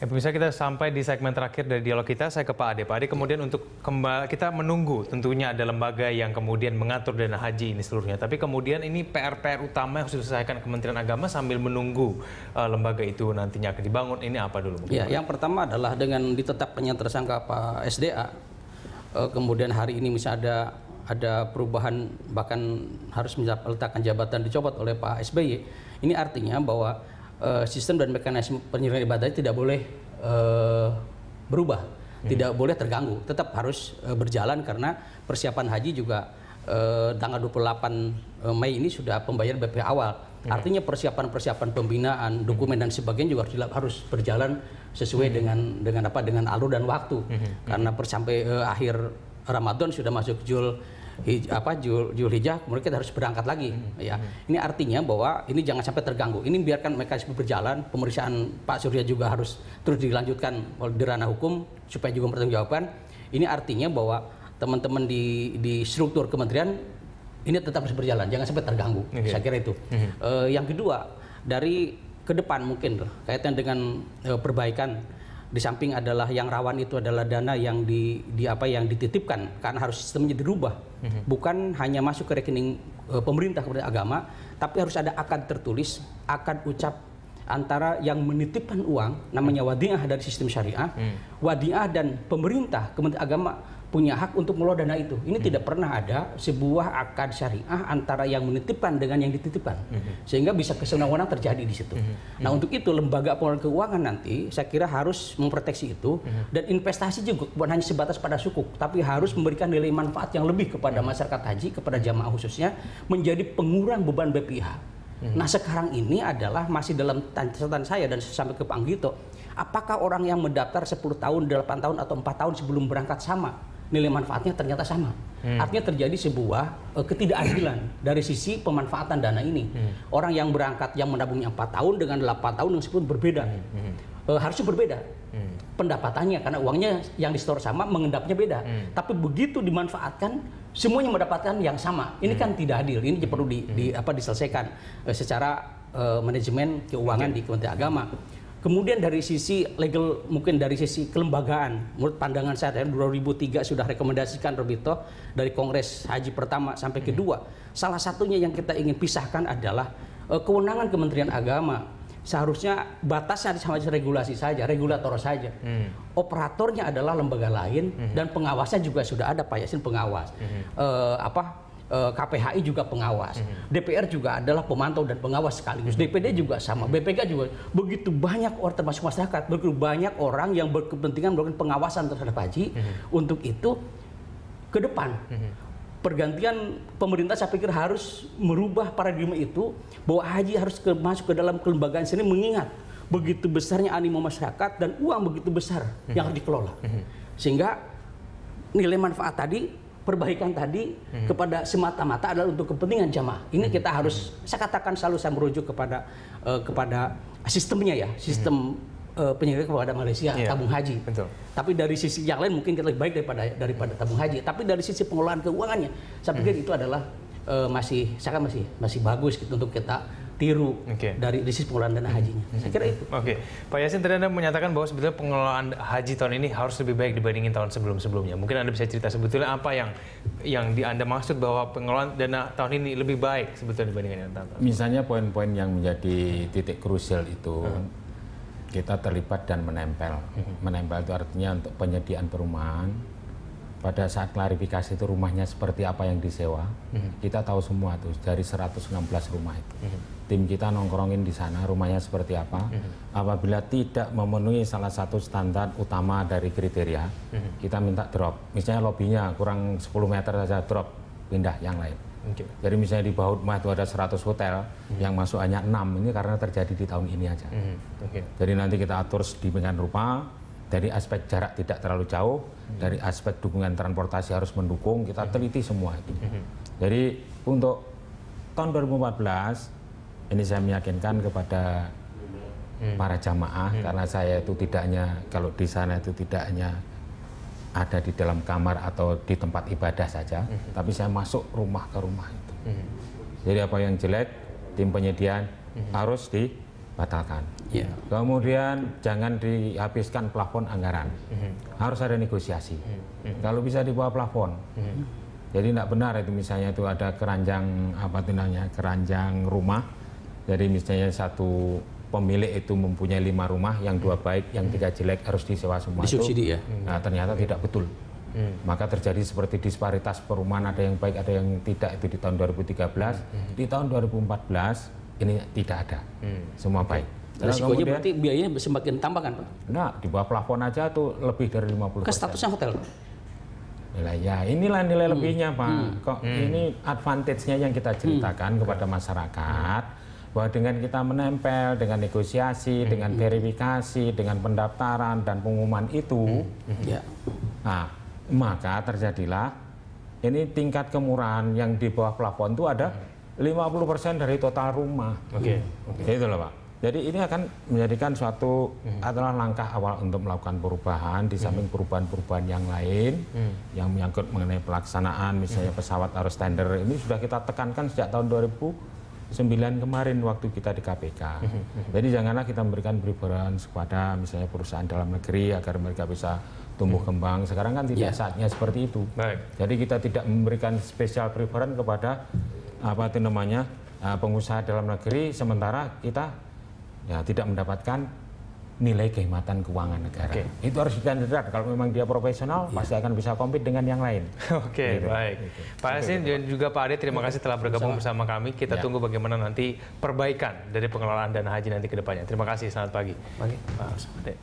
Pemirsa, kita sampai di segmen terakhir dari dialog kita. Saya ke Pak Ade. Pak Ade, kemudian untuk kita menunggu tentunya ada lembaga yang kemudian mengatur dana haji ini seluruhnya. Tapi kemudian ini PR-PR utama yang harus diselesaikan Kementerian Agama sambil menunggu lembaga itu nantinya akan dibangun. Ini apa dulu? Ya, yang pertama adalah dengan ditetapkannya tersangka Pak SDA. Kemudian hari ini misalnya ada perubahan, bahkan harus meletakkan jabatan dicopot oleh Pak SBY. Ini artinya bahwa sistem dan mekanisme penyelenggaraan ibadah tidak boleh berubah, tidak boleh terganggu, tetap harus berjalan karena persiapan haji juga tanggal 28 Mei ini sudah pembayaran BPH awal. Artinya persiapan pembinaan, dokumen dan sebagainya juga harus berjalan sesuai dengan alur dan waktu. Karena sampai akhir Ramadan sudah masuk Zulhijjah, kemudian kita harus berangkat lagi. Ya, ini artinya bahwa ini jangan sampai terganggu. Ini biarkan mekanisme berjalan. Pemeriksaan Pak Surya juga harus terus dilanjutkan di ranah hukum supaya juga mempertanggungjawabkan. Ini artinya bahwa teman-teman di struktur kementerian ini tetap harus berjalan, jangan sampai terganggu. Saya kira itu. Yang kedua, dari ke depan mungkin kaitan dengan perbaikan. Di samping adalah yang rawan itu adalah dana yang yang dititipkan, karena harus sistemnya dirubah. Bukan hanya masuk ke rekening pemerintah kepada agama, tapi harus ada akad tertulis, akad ucap antara yang menitipkan uang, namanya wadiah dari sistem syariah, wadiah dan pemerintah Kementerian Agama punya hak untuk mengelola dana itu. Ini tidak pernah ada sebuah akad syariah antara yang menitipkan dengan yang dititipkan, sehingga bisa kesenangan terjadi di situ. Nah, untuk itu lembaga pengelolaan keuangan nanti saya kira harus memproteksi itu, dan investasi juga bukan hanya sebatas pada sukuk, tapi harus memberikan nilai manfaat yang lebih kepada masyarakat haji, kepada jamaah khususnya, menjadi pengurang beban BPIH. Nah, sekarang ini adalah masih dalam catatan saya dan sampai ke Pak Anggito, apakah orang yang mendaftar 10 tahun, 8 tahun atau 4 tahun sebelum berangkat sama? Nilai manfaatnya ternyata sama. Artinya terjadi sebuah ketidakadilan dari sisi pemanfaatan dana ini. Orang yang berangkat yang menabungnya 4 tahun dengan 8 tahun yang sebelum berbeda. Harusnya berbeda pendapatannya karena uangnya yang disetor sama, mengendapnya beda. Tapi begitu dimanfaatkan semuanya mendapatkan yang sama. Ini kan tidak adil. Ini perlu diselesaikan secara manajemen keuangan di Kementerian Agama. Kemudian dari sisi legal, mungkin dari sisi kelembagaan, menurut pandangan saya dari 2003 sudah rekomendasikan Robito dari Kongres Haji pertama sampai kedua. Salah satunya yang kita ingin pisahkan adalah kewenangan Kementerian Agama. Seharusnya batasnya sama regulasi saja, regulator saja. Operatornya adalah lembaga lain dan pengawasnya juga sudah ada, Pak Yasin pengawas. KPHI juga pengawas, DPR juga adalah pemantau dan pengawas sekaligus, DPD juga sama, BPK juga. Begitu banyak orang termasuk masyarakat, begitu banyak orang yang berkepentingan melakukan pengawasan terhadap haji. Untuk itu ke depan pergantian pemerintah saya pikir harus merubah paradigma itu, bahwa haji harus masuk ke dalam kelembagaan sini, mengingat begitu besarnya animo masyarakat dan uang begitu besar yang harus dikelola, sehingga nilai manfaat tadi, perbaikan tadi kepada semata-mata adalah untuk kepentingan jamaah. Ini kita harus, saya katakan selalu saya merujuk kepada sistemnya ya, sistem penyelenggaraan kepada Malaysia, tabung haji. Betul. Tapi dari sisi yang lain mungkin kita lebih baik daripada tabung haji. Tapi dari sisi pengelolaan keuangannya, saya pikir itu adalah masih bagus gitu untuk kita tiru dari sisi pengelolaan dana hajinya. Saya kira itu. Pak Yasin, tadi Anda menyatakan bahwa sebetulnya pengelolaan haji tahun ini harus lebih baik dibandingin tahun sebelum-sebelumnya. Mungkin Anda bisa cerita sebetulnya apa yang Anda maksud bahwa pengelolaan dana tahun ini lebih baik sebetulnya dibandingkan tahun. Misalnya poin-poin yang menjadi titik krusial itu kita terlibat dan menempel. Menempel itu artinya untuk penyediaan perumahan. Pada saat klarifikasi itu rumahnya seperti apa yang disewa, kita tahu semua tuh dari 116 rumah itu. Tim kita nongkrongin di sana rumahnya seperti apa. Apabila tidak memenuhi salah satu standar utama dari kriteria, kita minta drop. Misalnya lobbynya kurang 10 meter saja, drop, pindah yang lain. Jadi misalnya di bawah rumah itu ada 100 hotel, yang masuk hanya 6, ini karena terjadi di tahun ini aja. Jadi nanti kita atur sedemikian rupa. Dari aspek jarak tidak terlalu jauh, dari aspek dukungan transportasi harus mendukung, kita teliti semua itu. Jadi untuk tahun 2014, ini saya meyakinkan kepada para jamaah, karena saya itu tidak hanya, kalau di sana itu tidak hanya ada di dalam kamar atau di tempat ibadah saja, tapi saya masuk rumah ke rumah itu. Jadi apa yang jelek, tim penyediaan harus batalkan. Ya. Kemudian jangan dihabiskan plafon anggaran. Harus ada negosiasi. Kalau bisa di bawah plafon. Jadi tidak benar itu misalnya itu ada keranjang keranjang rumah. Jadi misalnya satu pemilik itu mempunyai 5 rumah, yang 2 baik, yang 3 jelek harus disewa semua. Disubsidi ya. Nah ternyata tidak betul. Maka terjadi seperti disparitas perumahan, ada yang baik ada yang tidak, itu di tahun 2013. Di tahun 2014 ini tidak ada, semua baik. Resikonya berarti biayanya semakin tambah kan Pak? Nah di bawah plafon aja tuh lebih dari 50%. Ke statusnya hotel. Ya inilah nilai lebihnya Pak. Kok ini advantage-nya yang kita ceritakan kepada masyarakat, bahwa dengan kita menempel, dengan negosiasi, dengan verifikasi, dengan pendaftaran dan pengumuman itu, nah, maka terjadilah ini tingkat kemurahan yang di bawah plafon itu ada 50% dari total rumah. Itu loh Pak. Jadi ini akan menjadikan suatu adalah langkah awal untuk melakukan perubahan di samping perubahan-perubahan yang lain yang menyangkut mengenai pelaksanaan, misalnya pesawat harus tender. Ini sudah kita tekankan sejak tahun 2009 kemarin waktu kita di KPK. Jadi janganlah kita memberikan preference kepada misalnya perusahaan dalam negeri agar mereka bisa tumbuh kembang. Sekarang kan tidak saatnya seperti itu. Jadi kita tidak memberikan special preference kepada pengusaha dalam negeri, sementara kita tidak mendapatkan nilai kehematan keuangan negara. Itu harus ditandakan. Kalau memang dia profesional, pasti akan bisa compete dengan yang lain. Baik. Pak Yasin dan juga Pak Ade, terima kasih telah bergabung bersama kami. Kita tunggu bagaimana nanti perbaikan dari pengelolaan dana haji nanti ke depannya. Terima kasih, selamat pagi. Pak Ade.